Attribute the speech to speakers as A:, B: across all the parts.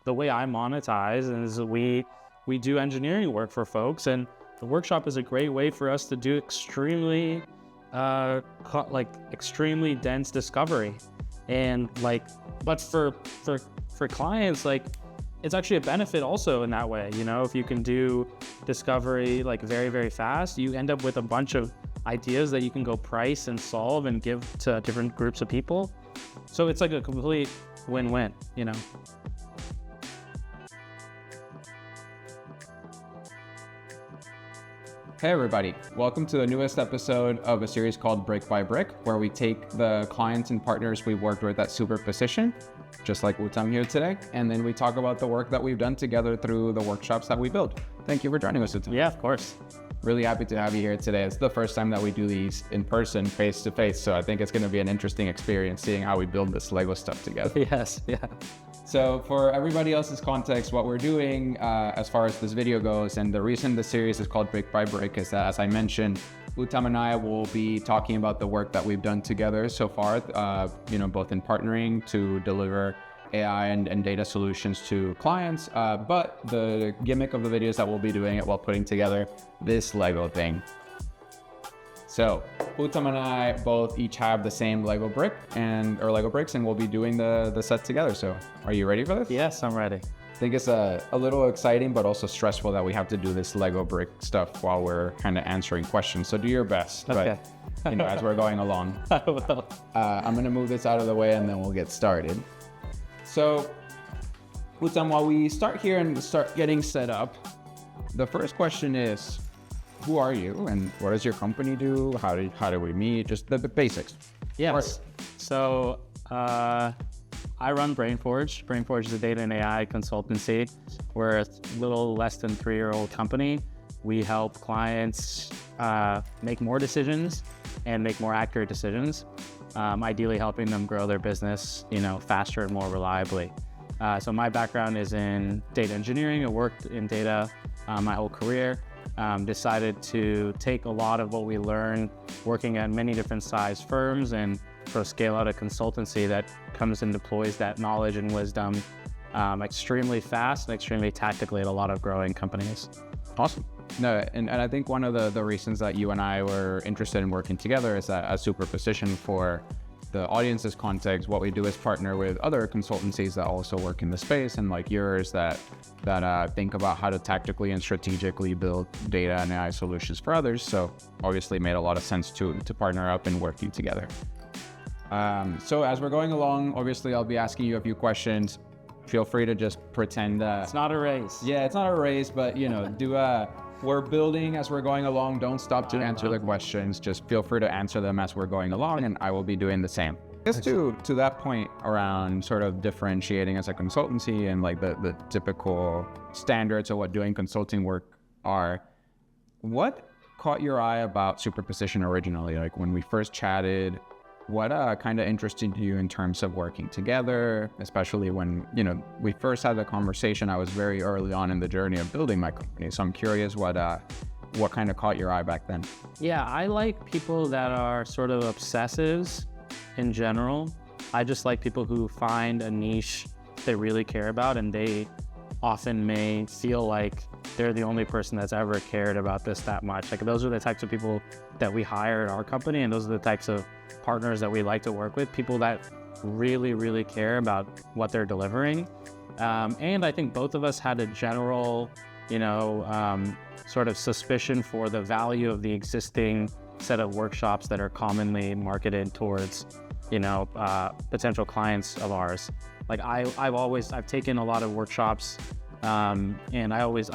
A: the way I monetize is we do engineering work for folks, and the workshop is a great way for us to do extremely extremely dense discovery. And but for clients, it's actually a benefit also in that way. If you can do discovery very, very fast, you end up with a bunch of ideas that you can go price and solve and give to different groups of people. So it's like a complete win-win,
B: Hey everybody, welcome to the newest episode of a series called Brick by Brick, where we take the clients and partners we've worked with at Superposition, just like Uttam here today, and then we talk about the work that we've done together through the workshops that we build. Thank you for joining us, Uttam.
A: Yeah, of course.
B: Really happy to have you here today. It's the first time that we do these in person, face to face, so I think it's going to be an interesting experience seeing how we build this Lego stuff together.
A: Yes, yeah.
B: So for everybody else's context, what we're doing as far as this video goes, and the reason the series is called Brick by Brick is that, as I mentioned, Uttam and I will be talking about the work that we've done together so far, both in partnering to deliver AI and data solutions to clients, but the gimmick of the video is that we'll be doing it while putting together this Lego thing. So Uttam and I both each have the same Lego brick or Lego bricks, and we'll be doing the set together. So are you ready for this?
A: Yes, I'm ready.
B: I think it's a little exciting, but also stressful that we have to do this Lego brick stuff while we're kind of answering questions. So do your best,
A: okay.
B: But as we're going along.
A: I will.
B: I'm gonna move this out of the way and then we'll get started. So Uttam, while we start here and start getting set up, the first question is, who are you and what does your company do? How do we meet? Just the basics.
A: Yes. So I run Brainforge. Brainforge is a data and AI consultancy. We're a little less than 3-year-old company. We help clients make more decisions and make more accurate decisions, ideally helping them grow their business, faster and more reliably. So my background is in data engineering. I worked in data my whole career. Decided to take a lot of what we learned working at many different size firms and sort of scale out a consultancy that comes and deploys that knowledge and wisdom extremely fast and extremely tactically at a lot of growing companies.
B: Awesome. No, and I think one of the reasons that you and I were interested in working together is that as Superposition, for the audience's context, what we do is partner with other consultancies that also work in the space, and like yours that think about how to tactically and strategically build data and AI solutions for others. So obviously it made a lot of sense to partner up and working together. So as we're going along, obviously I'll be asking you a few questions. Feel free to just pretend
A: it's not a race.
B: Yeah, it's not a race, but we're building as we're going along. Don't stop to answer the questions. Just feel free to answer them as we're going along, and I will be doing the same. Just to that point around sort of differentiating as a consultancy and like the typical standards of what doing consulting work are, what caught your eye about Superposition originally? Like when we first chatted, what kind of interested you in terms of working together, especially when, we first had the conversation. I was very early on in the journey of building my company. So I'm curious what kind of caught your eye back then?
A: Yeah, I like people that are sort of obsessives in general. I just like people who find a niche they really care about, and they often may feel like they're the only person that's ever cared about this that much. Like those are the types of people that we hire at our company, and those are the types of partners that we like to work with, people that really, really care about what they're delivering. And I think both of us had a general, sort of suspicion for the value of the existing set of workshops that are commonly marketed towards, potential clients of ours. Like I've taken a lot of workshops, and I was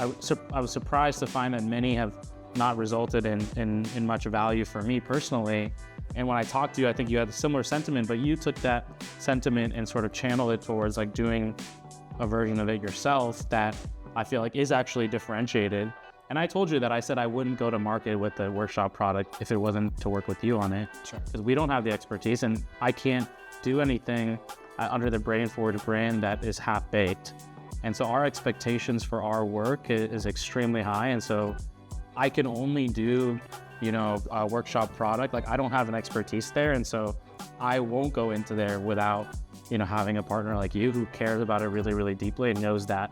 A: surprised to find that many have not resulted in much value for me personally. And when I talked to you, I think you had a similar sentiment, but you took that sentiment and sort of channeled it towards like doing a version of it yourself that I feel like is actually differentiated. And I told you that I said I wouldn't go to market with the workshop product if it wasn't to work with you on it.
B: Sure.
A: Because we don't have the expertise, and I can't do anything under the Brainforge brand that is half-baked. And so our expectations for our work is extremely high. And so I can only do a workshop product. Like I don't have an expertise there, and so I won't go into there without having a partner like you who cares about it really, really deeply and knows that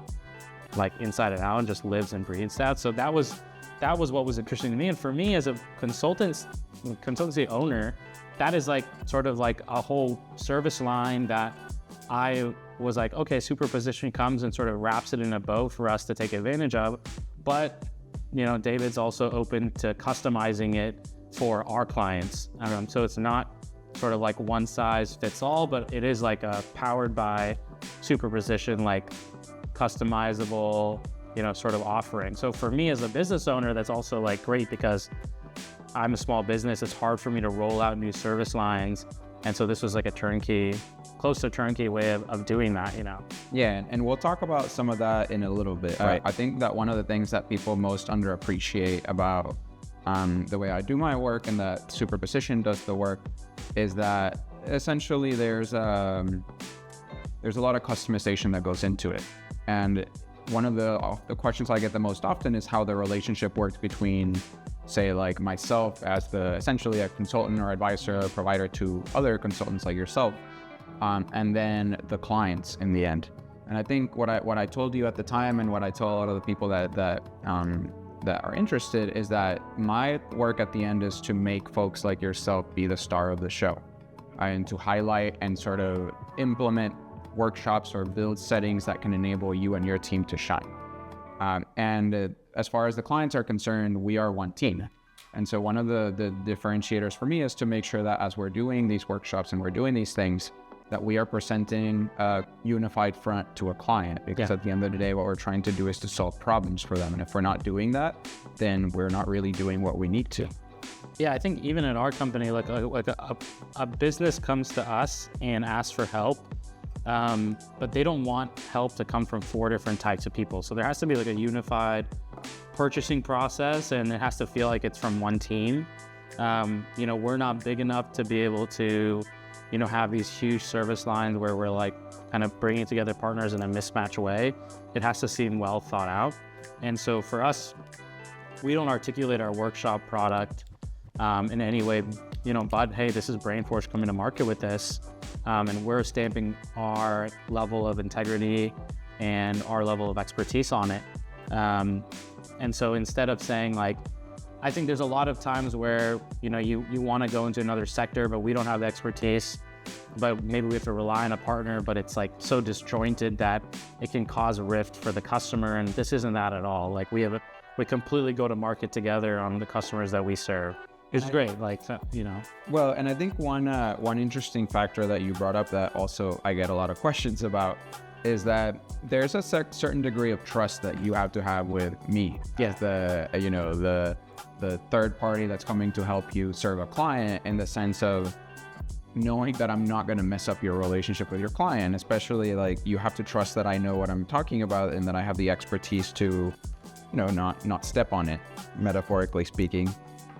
A: like inside and out and just lives and breathes that. So that was what was interesting to me. And for me as a consultancy owner, that is like sort of like a whole service line that I was like, okay, Superposition comes and sort of wraps it in a bow for us to take advantage of. But, David's also open to customizing it for our clients. So it's not sort of like one size fits all, but it is like a powered by Superposition, like customizable, sort of offering. So for me as a business owner, that's also like great because I'm a small business. It's hard for me to roll out new service lines. And so this was like a close to turnkey way of doing that,
B: Yeah, and we'll talk about some of that in a little bit.
A: Right.
B: I think that one of the things that people most underappreciate about the way I do my work and that Superposition does the work is that essentially there's a lot of customization that goes into it. And one of the questions I get the most often is how the relationship works between, say, like myself as essentially a consultant or advisor or provider to other consultants like yourself, and then the clients in the end. And I think what I told you at the time and what I tell a lot of the people that are interested is that my work at the end is to make folks like yourself be the star of the show, and to highlight and sort of implement workshops or build settings that can enable you and your team to shine. And as far as the clients are concerned, we are one team. And so one of the differentiators for me is to make sure that as we're doing these workshops and we're doing these things, that we are presenting a unified front to a client, because at the end of the day, what we're trying to do is to solve problems for them. And if we're not doing that, then we're not really doing what we need to.
A: Yeah, I think even in our company, like a business comes to us and asks for help, but they don't want help to come from 4 different types of people. So there has to be like a unified purchasing process, and it has to feel like it's from one team. We're not big enough to be able to, have these huge service lines where we're like kind of bringing together partners in a mismatch way. It has to seem well thought out. And so for us, we don't articulate our workshop product in any way, but hey, this is Brainforge coming to market with this. And we're stamping our level of integrity and our level of expertise on it. And so instead of saying like, I think there's a lot of times where, you want to go into another sector, but we don't have the expertise, but maybe we have to rely on a partner, but it's like so disjointed that it can cause a rift for the customer. And this isn't that at all. Like we completely go to market together on the customers that we serve. It's great,
B: Well, and I think one interesting factor that you brought up that also I get a lot of questions about is that there's a certain degree of trust that you have to have with me, as the third party that's coming to help you serve a client, in the sense of knowing that I'm not going to mess up your relationship with your client. Especially like you have to trust that I know what I'm talking about and that I have the expertise to, not step on it, metaphorically speaking.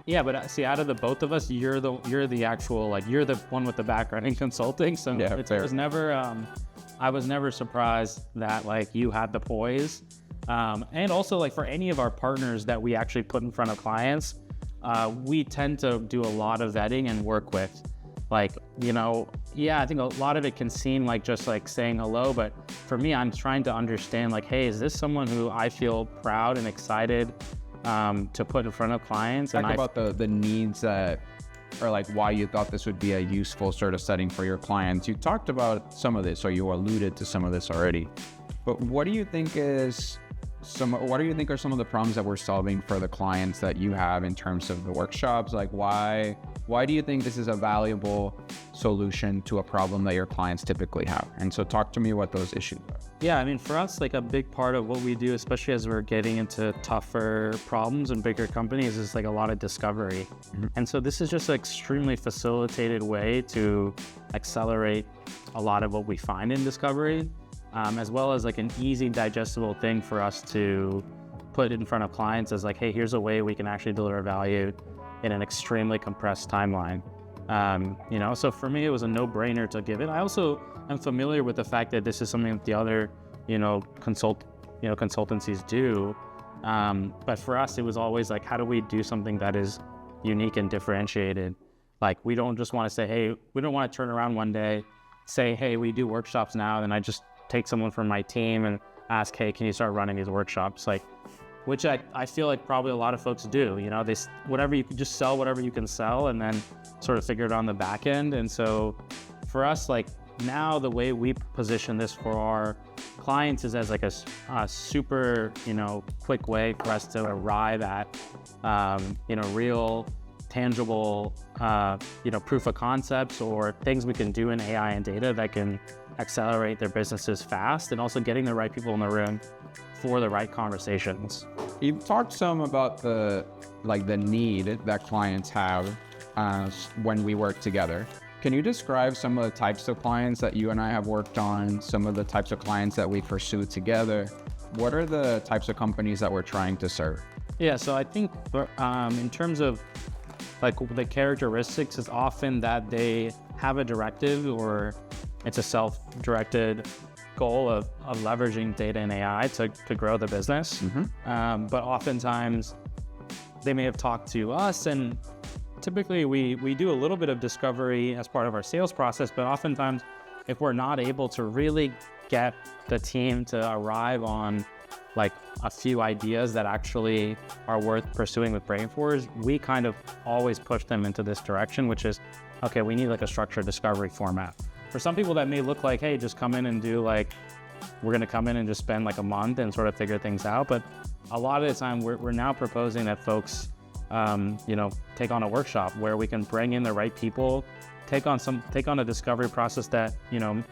A: Yeah, but see, out of the both of us, you're the actual, like, you're the one with the background in consulting. So
B: yeah,
A: it was never, I was never surprised that like you had the poise. And also like for any of our partners that we actually put in front of clients, we tend to do a lot of vetting and work with. Like, I think a lot of it can seem like just like saying hello, but for me, I'm trying to understand like, hey, is this someone who I feel proud and excited to put in front of clients?
B: Talk about the needs that, or like why you thought this would be a useful sort of setting for your clients. You talked about some of this, or you alluded to some of this already, but what do you think are some of the problems that we're solving for the clients that you have in terms of the workshops? Like why do you think this is a valuable solution to a problem that your clients typically have? And so talk to me what those issues are.
A: Yeah, I mean, for us, like a big part of what we do, especially as we're getting into tougher problems and bigger companies, is like a lot of discovery. Mm-hmm. And so this is just an extremely facilitated way to accelerate a lot of what we find in discovery, as well as like an easy digestible thing for us to put in front of clients as like, hey, here's a way we can actually deliver value in an extremely compressed timeline. So for me, it was a no-brainer to give it. I also am familiar with the fact that this is something that the other, consultancies do. But for us, it was always like, how do we do something that is unique and differentiated? Like, we don't just want to say, hey, we don't want to turn around one day say, hey, we do workshops now, then I just take someone from my team and ask, hey, can you start running these workshops? Like, which I feel like probably a lot of folks do, you know, whatever you can just sell, whatever you can sell, and then sort of figure it out on the back end. And so for us, like now the way we position this for our clients is as like a super, you know, quick way for us to arrive at, you know, real tangible, you know, proof of concepts or things we can do in AI and data that can accelerate their businesses fast, and also getting the right people in the room for the right conversations.
B: You've talked some about the need that clients have when we work together. Can you describe some of the types of clients that you and I have worked on, some of the types of clients that we pursue together? What are the types of companies that we're trying to serve?
A: Yeah, so I think in terms of like the characteristics is often that they have a directive or it's a self-directed goal of leveraging data and AI to grow the business. But oftentimes they may have talked to us, and typically we do a little bit of discovery as part of our sales process, but oftentimes if we're not able to really get the team to arrive on like a few ideas that actually are worth pursuing with Brainforge, we kind of always push them into this direction, which is, okay, we need like a structured discovery format. For some people that may look like, hey, just come in and do like, we're gonna come in and just spend like a month and sort of figure things out. But a lot of the time we're now proposing that folks, you know, take on a workshop where we can bring in the right people, take on a discovery process that, you know,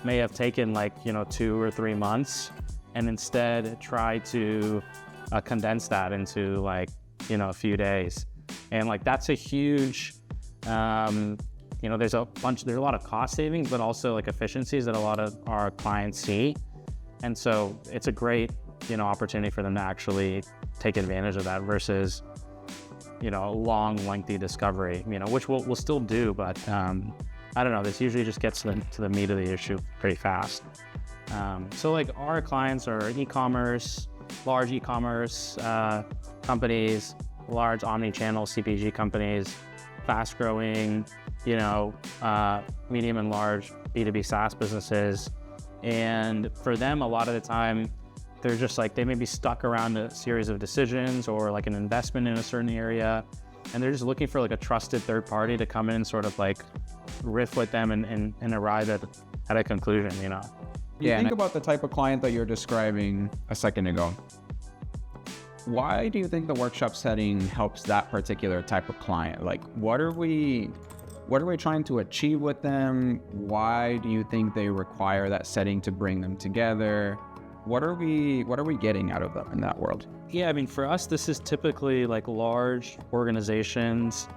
A: may have taken like, you know, 2 or 3 months, and instead try to condense that into like, you know, a few days. And like, that's a huge, you know, there's a lot of cost savings, but also like efficiencies that a lot of our clients see. And so it's a great, you know, opportunity for them to actually take advantage of that versus, you know, a long, lengthy discovery, you know, which we'll still do, but I don't know, this usually just gets to the meat of the issue pretty fast. So like our clients are e-commerce, large e-commerce companies, large omni-channel CPG companies, fast-growing, you know, medium and large B2B SaaS businesses. And for them, a lot of the time, they're just like, they may be stuck around a series of decisions or like an investment in a certain area, and they're just looking for like a trusted third party to come in and sort of like riff with them and arrive at a conclusion, you know?
B: You think about the type of client that you're describing a second ago. Why do you think the workshop setting helps that particular type of client? Like, what are we trying to achieve with them? Why do you think they require that setting to bring them together? What are we getting out of them in that world?
A: Yeah, I mean, for us, this is typically like large organizations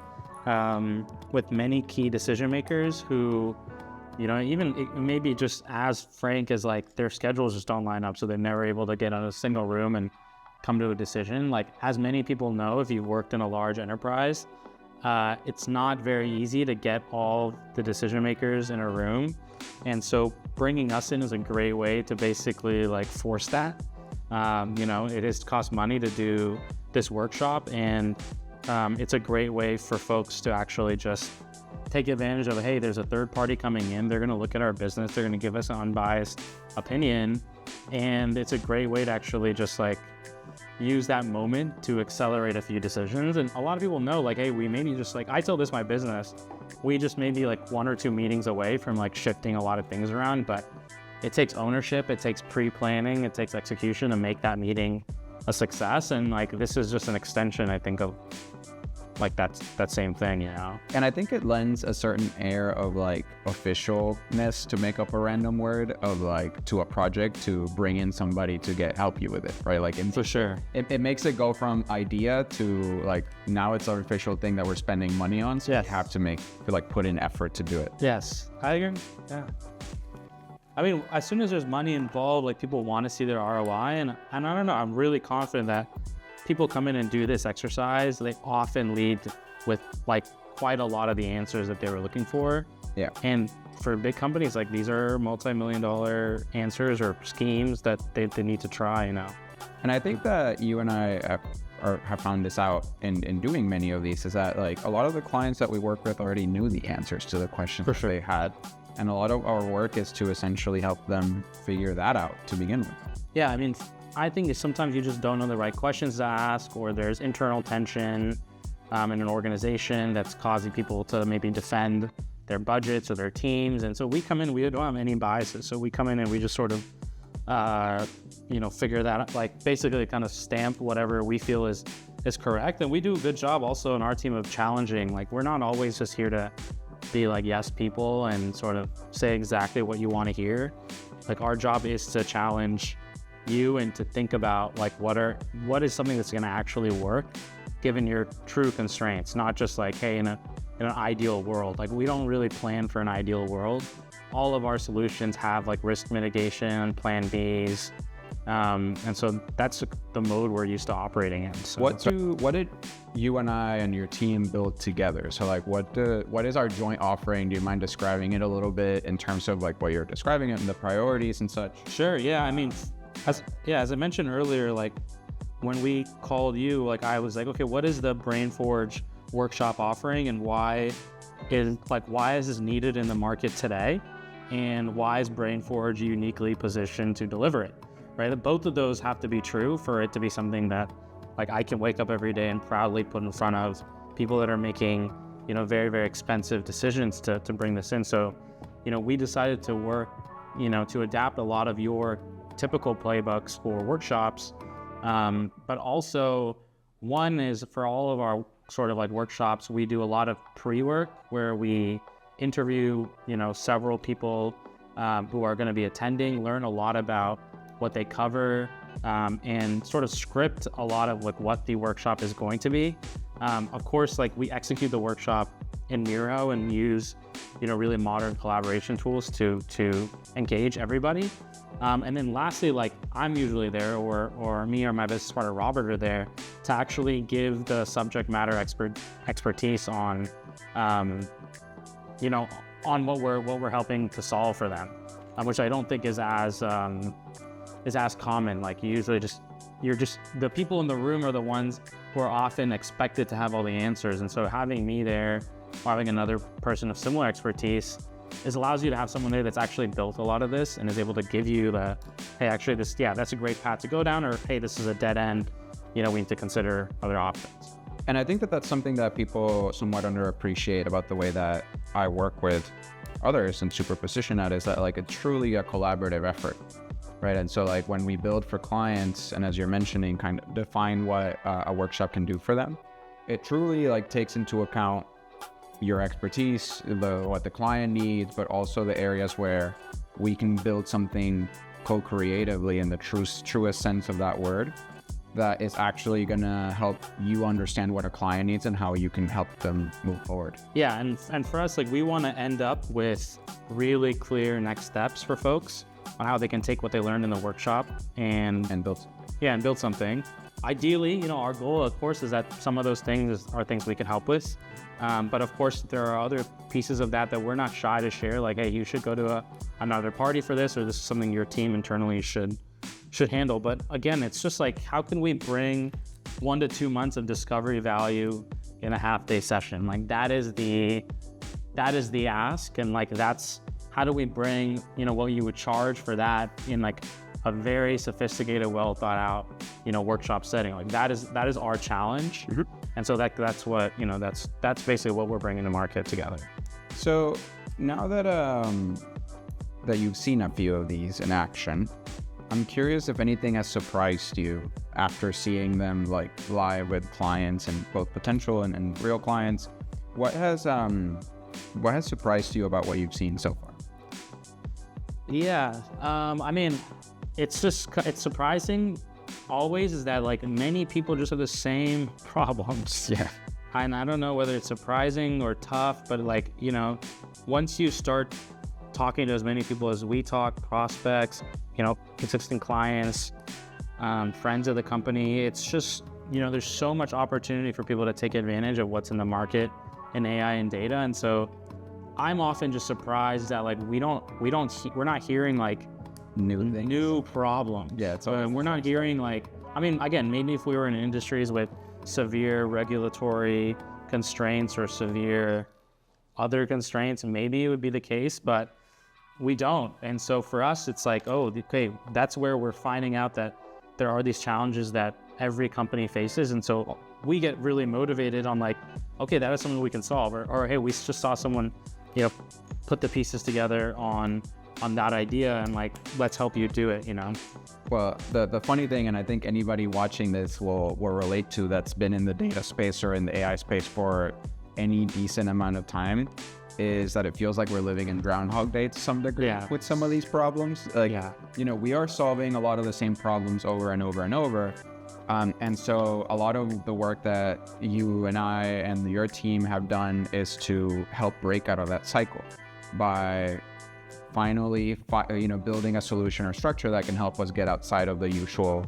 A: with many key decision makers who, you know, even it may be just as frank as like their schedules just don't line up, so they're never able to get in a single room and come to a decision. Like, as many people know, if you've worked in a large enterprise, it's not very easy to get all the decision makers in a room. And so bringing us in is a great way to basically like force that. You know, it is cost money to do this workshop, and it's a great way for folks to actually just take advantage of, hey, there's a third party coming in, they're gonna look at our business, they're gonna give us an unbiased opinion, and it's a great way to actually just like use that moment to accelerate a few decisions. And a lot of people know, like, hey, we maybe just like, I tell this my business, we just may be like 1 or 2 meetings away from like shifting a lot of things around, but it takes ownership, it takes pre-planning, it takes execution to make that meeting a success. And like, this is just an extension, I think, of like that same thing, you know?
B: And I think it lends a certain air of like officialness, to make up a random word, of like to a project, to bring in somebody to help you with it, right? Like,
A: for sure.
B: It makes it go from idea to like, now it's an official thing that we're spending money on. So
A: yes.
B: You have to put in effort to do it.
A: Yes, I agree. Yeah. I mean, as soon as there's money involved, like people want to see their ROI, and I don't know, I'm really confident that people come in and do this exercise, they often lead with like quite a lot of the answers that they were looking for.
B: Yeah.
A: And for big companies, like these are multi-million-dollar answers or schemes that they need to try, you know?
B: And I think that you and I have found this out in doing many of these, is that like a lot of the clients that we work with already knew the answers to the questions
A: For sure.
B: they had. And a lot of our work is to essentially help them figure that out to begin with.
A: Yeah, I mean, I think sometimes you just don't know the right questions to ask, or there's internal tension in an organization that's causing people to maybe defend their budgets or their teams. And so we come in, we don't have any biases. So we come in and we just sort of, figure that out, like basically kind of stamp whatever we feel is correct. And we do a good job also in our team of challenging. Like, we're not always just here to be like yes people and sort of say exactly what you want to hear. Like, our job is to challenge you and to think about like what is something that's going to actually work given your true constraints, not just like, hey, in an ideal world. Like, we don't really plan for an ideal world. All of our solutions have like risk mitigation, plan Bs. And so that's the mode we're used to operating in. So
B: what did you and I and your team build together? So like, what is our joint offering? Do you mind describing it a little bit in terms of like what you're describing it and the priorities and such?
A: Sure. Yeah. I mean, as I mentioned earlier, like when we called you, like I was like, okay, what is the Brainforge workshop offering, and why is this needed in the market today? And why is Brainforge uniquely positioned to deliver it? Right? Both of those have to be true for it to be something that like I can wake up every day and proudly put in front of people that are making, very, very expensive decisions to bring this in. So, we decided to work, to adapt a lot of your typical playbooks for workshops. But also, one is for all of our sort of like workshops, we do a lot of pre-work where we interview, several people who are going to be attending, learn a lot about what they cover, and sort of script a lot of like what the workshop is going to be. Of course, like we execute the workshop in Miro and use, really modern collaboration tools to engage everybody. And then lastly, like I'm usually there, or me or my business partner Robert are there to actually give the subject matter expertise on, on what we're helping to solve for them, which I don't think is as common. Like you're just the people in the room are the ones who are often expected to have all the answers. And so having me there, or having another person of similar expertise, allows you to have someone there that's actually built a lot of this and is able to give you the, hey, actually that's a great path to go down, or hey, this is a dead end, we need to consider other options.
B: And I think that that's something that people somewhat underappreciate about the way that I work with others in Superposition at, is that like it's truly a collaborative effort, right? And so like when we build for clients, and as you're mentioning, kind of define what a workshop can do for them, it truly like takes into account your expertise, what the client needs, but also the areas where we can build something co-creatively in the truest sense of that word, that is actually gonna help you understand what a client needs and how you can help them move forward.
A: Yeah, and for us, like we want to end up with really clear next steps for folks on how they can take what they learned in the workshop and build something. Ideally, our goal, of course, is that some of those things are things we can help with. But of course, there are other pieces of that we're not shy to share. Like, hey, you should go to another party for this, or this is something your team internally should handle. But again, it's just like, how can we bring 1 to 2 months of discovery value in a half-day session? Like that is the ask, and like that's how do we bring what you would charge for that in like a very sophisticated, well thought out workshop setting. Like that is our challenge. Mm-hmm. And so that's what that's basically what we're bringing to market together.
B: So now that that you've seen a few of these in action, I'm curious if anything has surprised you after seeing them like live with clients, and both potential and real clients. What has surprised you about what you've seen so far?
A: Yeah, I mean, it's surprising always is that like many people just have the same problems.
B: Yeah.
A: And I don't know whether it's surprising or tough, but like, once you start talking to as many people as we talk, prospects, consistent clients, friends of the company, it's just, there's so much opportunity for people to take advantage of what's in the market in AI and data. And so I'm often just surprised that like we're not hearing like new problems.
B: Yeah,
A: we're not hearing like, I mean, again, maybe if we were in industries with severe regulatory constraints or severe other constraints, maybe it would be the case. But we don't. And so for us, it's like, oh, okay, that's where we're finding out that there are these challenges that every company faces. And so we get really motivated on like, okay, that is something we can solve. Or hey, we just saw someone, put the pieces together on that idea, and like, let's help you do it,
B: Well, the funny thing, and I think anybody watching this will relate to, that's been in the data space or in the AI space for any decent amount of time, is that it feels like we're living in Groundhog Day to some degree with some of these problems. We are solving a lot of the same problems over and over and over. And so a lot of the work that you and I and your team have done is to help break out of that cycle by finally, building a solution or structure that can help us get outside of the usual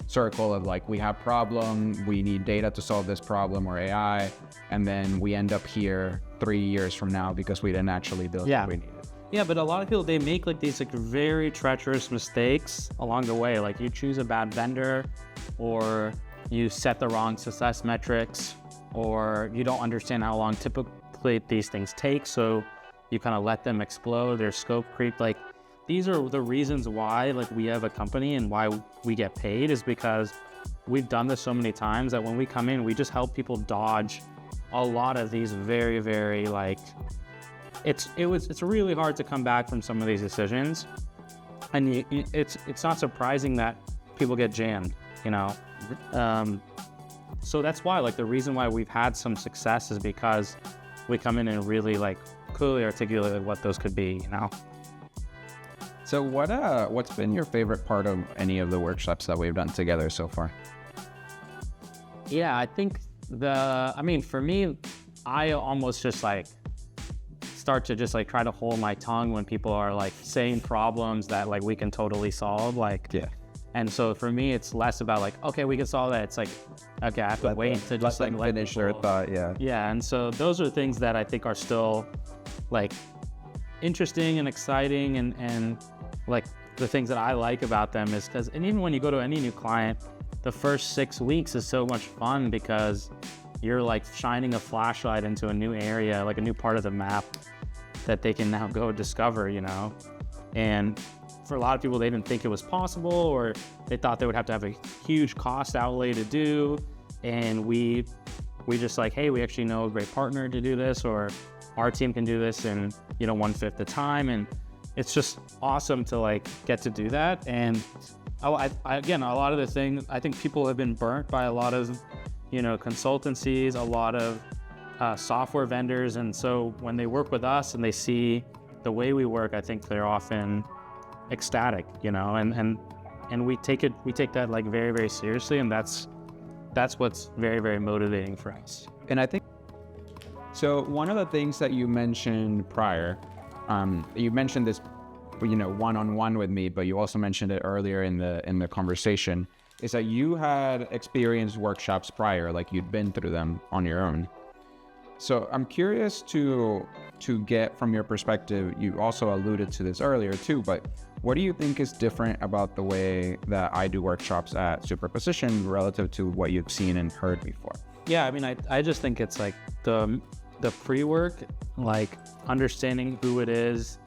B: circle of like, we have problem, we need data to solve this problem, or AI, and then we end up here 3 years from now because we didn't actually build what we needed.
A: Yeah, but a lot of people, they make like these like very treacherous mistakes along the way. Like you choose a bad vendor, or you set the wrong success metrics, or you don't understand how long typically these things take. So you kind of let them explode, their scope creep. Like these are the reasons why like we have a company and why we get paid, is because we've done this so many times that when we come in, we just help people dodge a lot of these very, very like, it's really hard to come back from some of these decisions. And it's not surprising that people get jammed, so that's why like the reason why we've had some success is because we come in and really like clearly articulate what those could be,
B: So what's been your favorite part of any of the workshops that we've done together so far?
A: Yeah, I think for me, I almost just like start to just like try to hold my tongue when people are like saying problems that like we can totally solve, and so for me it's less about like, okay, we can solve that. It's like, okay, I have to wait to just like let
B: finish their thought.
A: And so those are things that I think are still like interesting and exciting, and like the things that I like about them is because, and even when you go to any new client, the first 6 weeks is so much fun because you're like shining a flashlight into a new area, like a new part of the map that they can now go discover, and for a lot of people, they didn't think it was possible, or they thought they would have to have a huge cost outlay to do. And we just like, hey, we actually know a great partner to do this, or our team can do this in 1/5 the time. And it's just awesome to like get to do that. And again, a lot of the things, I think people have been burnt by a lot of consultancies, a lot of software vendors. And so when they work with us and they see the way we work, I think they're often ecstatic, and we take that like very, very seriously. And that's what's very, very motivating for us.
B: And I think, so one of the things that you mentioned prior, you mentioned this, one-on-one with me, but you also mentioned it earlier in the conversation, is that you had experienced workshops prior, like you'd been through them on your own. So I'm curious to get from your perspective, you also alluded to this earlier too, but what do you think is different about the way that I do workshops at Superposition relative to what you've seen and heard before?
A: Yeah, I just think it's like the pre-work, like understanding who it is,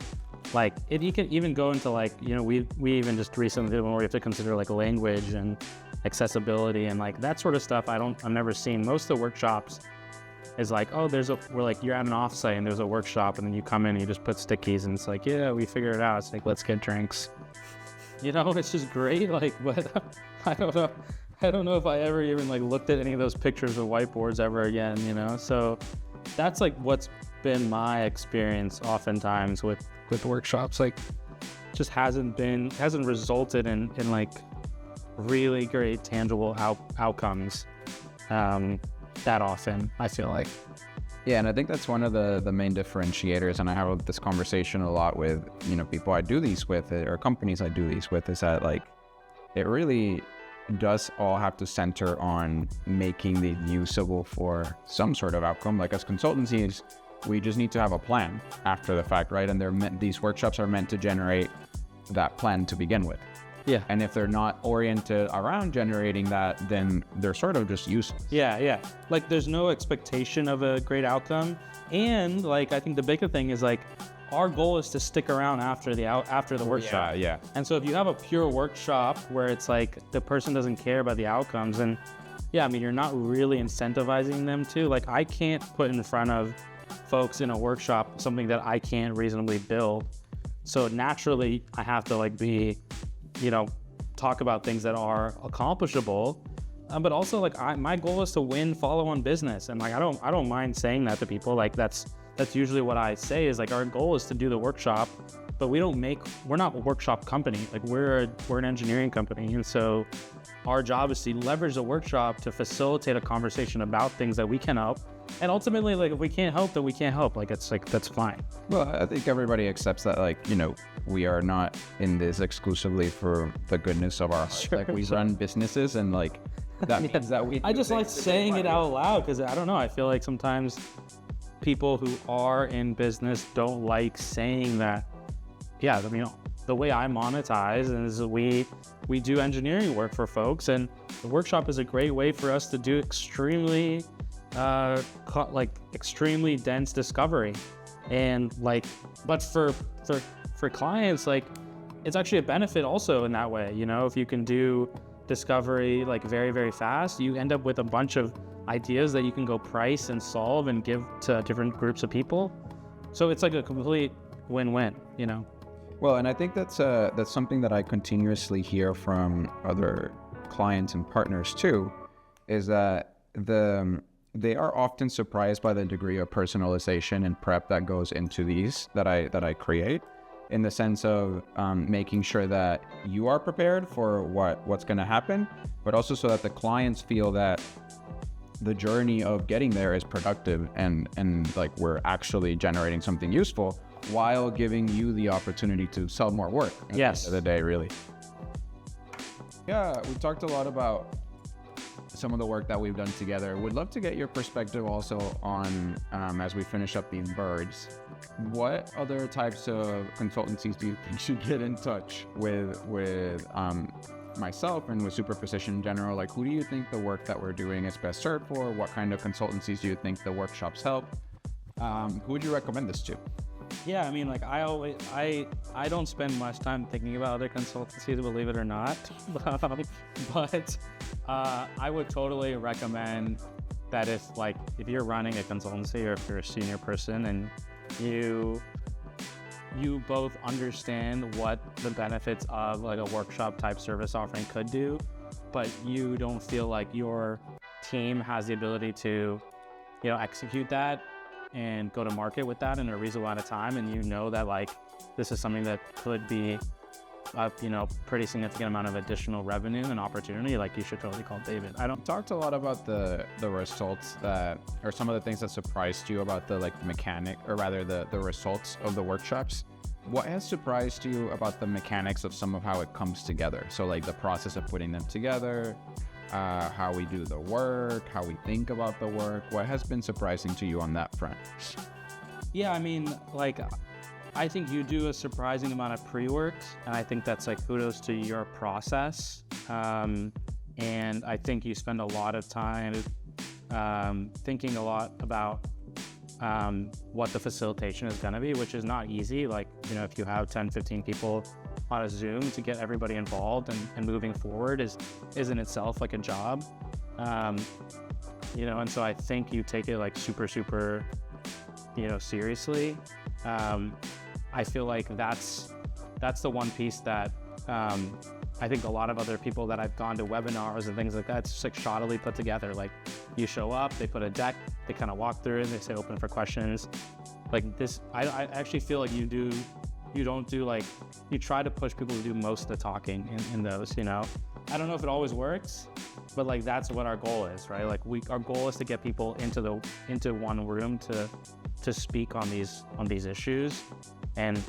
A: like you can even go into like, we even just recently did one where we have to consider like language and accessibility and like that sort of stuff. I've never seen. Most of the workshops is like, oh, we're like, you're at an offsite and there's a workshop, and then you come in and you just put stickies and it's like, yeah, we figured it out. It's like, let's get drinks. It's just great. Like, but I don't know if I ever even like looked at any of those pictures of whiteboards ever again, So that's like what's been my experience oftentimes with workshops. Like, just hasn't resulted in like really great tangible outcomes that often, I feel like.
B: Yeah, and I think that's one of the main differentiators, and I have this conversation a lot with people I do these with, or companies I do these with, is that like it really does all have to center on making these usable for some sort of outcome. Like as consultancies, we just need to have a plan after the fact, right? And these workshops are meant to generate that plan to begin with.
A: Yeah.
B: And if they're not oriented around generating that, then they're sort of just useless.
A: Yeah. Like there's no expectation of a great outcome. And like, I think the bigger thing is like, our goal is to stick around after the workshop.
B: Yeah.
A: And so if you have a pure workshop where it's like the person doesn't care about the outcomes, and yeah, I mean, you're not really incentivizing them to. Like, I can't put in front of folks in a workshop something that I can't reasonably build. So naturally, I have to like be, talk about things that are accomplishable. But also, like, my goal is to win follow-on business, and like I don't mind saying that to people. Like, that's usually what I say is like our goal is to do the workshop, but we're not a workshop company. Like, we're an engineering company, and so our job is to leverage the workshop to facilitate a conversation about things that we can help. And ultimately, like, if we can't help, then we can't help. Like, it's like, that's fine.
B: Well, I think everybody accepts that, like, we are not in this exclusively for the goodness of our hearts.
A: Sure,
B: like, we run businesses, and like that means that we.
A: I just like saying it out loud because I don't know. I feel like sometimes people who are in business don't like saying that. Yeah, I mean, the way I monetize is we do engineering work for folks, and the workshop is a great way for us to do extremely dense discovery, and like, but for clients, like, it's actually a benefit also in that way. If you can do discovery like very, very fast, you end up with a bunch of ideas that you can go price and solve and give to different groups of people. So it's like a complete win-win,
B: Well, and I think that's something that I continuously hear from other clients and partners too, is that they are often surprised by the degree of personalization and prep that goes into these that I create, in the sense of making sure that you are prepared for what's going to happen, but also so that the clients feel that the journey of getting there is productive and like we're actually generating something useful while giving you the opportunity to sell more work at the end of the day, really. Yeah, we talked a lot about some of the work that we've done together. Would love to get your perspective also on, as we finish up these birds, what other types of consultancies do you think should get in touch with myself and with Superposition in general? Like, who do you think the work that we're doing is best served for? What kind of consultancies do you think the workshops help? Who would you recommend this to?
A: Yeah, I mean, like, I don't spend much time thinking about other consultancies, believe it or not. But I would totally recommend that if you're running a consultancy, or if you're a senior person and you both understand what the benefits of like a workshop type service offering could do, but you don't feel like your team has the ability to, execute that and go to market with that in a reasonable amount of time, and that like this is something that could be a pretty significant amount of additional revenue and opportunity, like, you should totally call David. I don't
B: talked a lot about the results that, or some of the things that surprised you about the like mechanic, or rather the results of the workshops. What has surprised you about the mechanics of some of how it comes together? So like the process of putting them together, how we do the work, how we think about the work. What has been surprising to you on that front?
A: Yeah, I mean, like, I think you do a surprising amount of pre-work, and I think that's like kudos to your process. And I think you spend a lot of time thinking a lot about what the facilitation is going to be, which is not easy. Like, if you have 10, 15 people on a Zoom, to get everybody involved and moving forward is in itself like a job. And so I think you take it like super, super, seriously. I feel like that's the one piece that I think a lot of other people that I've gone to webinars and things like that, it's just like shoddily put together. Like, you show up, they put a deck, they kind of walk through it, they say open for questions. Like this, I actually feel like you don't do like, you try to push people to do most of the talking in those, I don't know if it always works, but like that's what our goal is, right? Like our goal is to get people into one room to speak on these issues and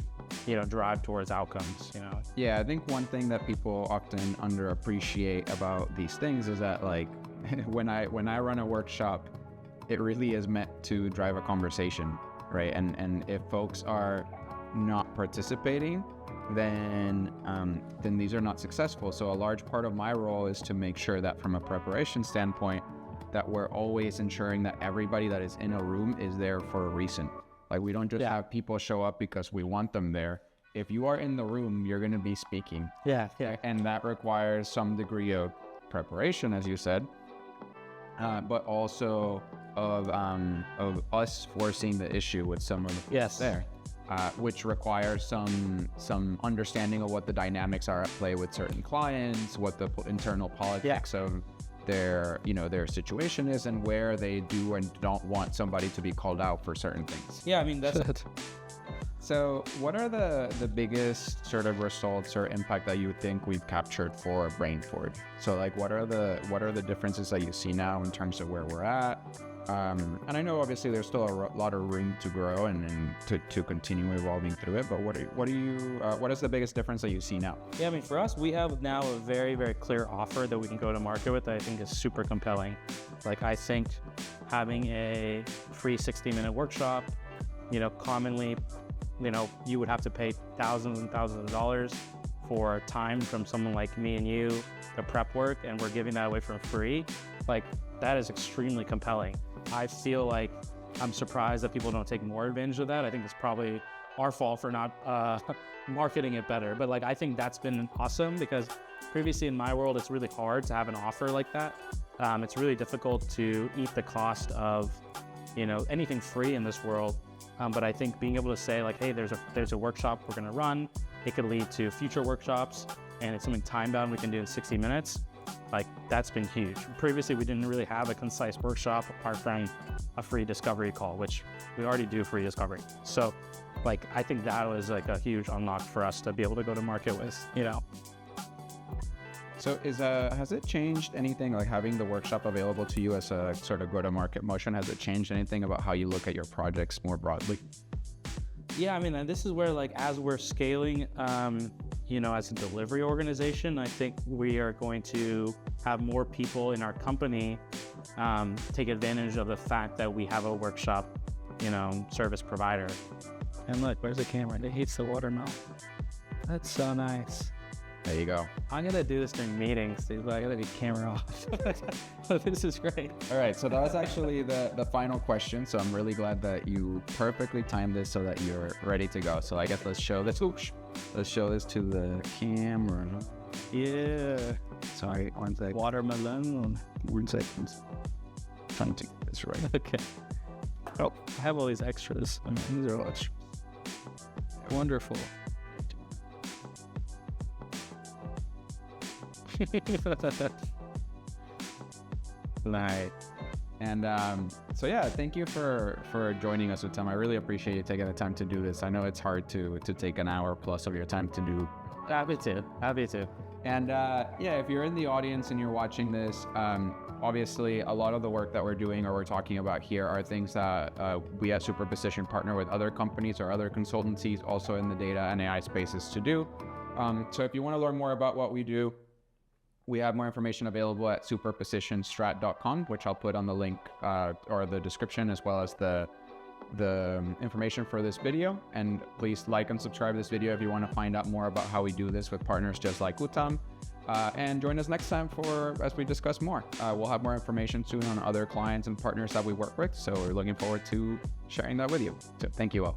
A: drive towards outcomes.
B: Yeah, I think one thing that people often underappreciate about these things is that like when I run a workshop, it really is meant to drive a conversation, right? And if folks are not participating, then these are not successful. So a large part of my role is to make sure that from a preparation standpoint, that we're always ensuring that everybody that is in a room is there for a reason, Like we don't just have people show up because we want them there. If you are in the room, you're going to be speaking.
A: Yeah.
B: And that requires some degree of preparation, as you said, but also of us foreseeing the issue with some of the folks there, which requires some understanding of what the dynamics are at play with certain clients, what the internal politics of their situation is, and where they do and don't want somebody to be called out for certain things.
A: Yeah, I mean, that's it.
B: So what are the biggest sort of results or impact that you think we've captured for Brainforge? So like what are the differences that you see now in terms of where we're at? And I know obviously there's still a lot of room to grow and to continue evolving through it, but what is the biggest difference that you see now?
A: Yeah, I mean, for us, we have now a very, very clear offer that we can go to market with that I think is super compelling. Like I think having a free 60-minute workshop, commonly, you would have to pay thousands and thousands of dollars for time from someone like me and you, the prep work, and we're giving that away for free. Like that is extremely compelling. I feel like I'm surprised that people don't take more advantage of that. I think it's probably our fault for not marketing it better. But like, I think that's been awesome because previously in my world, it's really hard to have an offer like that. It's really difficult to eat the cost of, anything free in this world. But I think being able to say like, hey, there's a workshop we're gonna run. It could lead to future workshops, and it's something time bound we can do in 60 minutes. Like that's been huge. Previously, we didn't really have a concise workshop apart from a free discovery call, which we already do free discovery. So like, I think that was like a huge unlock for us to be able to go to market with,
B: So has it changed anything, like having the workshop available to you as a sort of go-to-market motion? Has it changed anything about how you look at your projects more broadly?
A: Yeah, I mean, and this is where like, as we're scaling, as a delivery organization, I think we are going to have more people in our company take advantage of the fact that we have a workshop, service provider. And look, where's the camera? It hates the watermelon. That's so nice.
B: There you go.
A: I'm gonna do this during meetings, dude, but I gotta be camera off. This is great.
B: All right, so that was actually the final question. So I'm really glad that you perfectly timed this so that you're ready to go. So I guess let's show this. Let's show this to the camera.
A: Yeah.
B: Sorry, 1 second.
A: Watermelon.
B: 1 second. Trying to get this right.
A: Okay. Oh, I have all these extras. I mean, these are all extras. Wonderful. Nice.
B: And so yeah, thank you for joining us, Uttam. I really appreciate you taking the time to do this. I know it's hard to take an hour plus of your time to do.
A: Happy to.
B: And yeah, if you're in the audience and you're watching this, obviously a lot of the work that we're doing or we're talking about here are things that we at Superposition partner with other companies or other consultancies also in the data and AI spaces to do. So if you want to learn more about what we do, we have more information available at superpositionstrat.com, which I'll put on the link or the description, as well as the information for this video. And please like and subscribe to this video if you want to find out more about how we do this with partners just like Uttam. And join us next time as we discuss more. We'll have more information soon on other clients and partners that we work with. So we're looking forward to sharing that with you. So thank you all.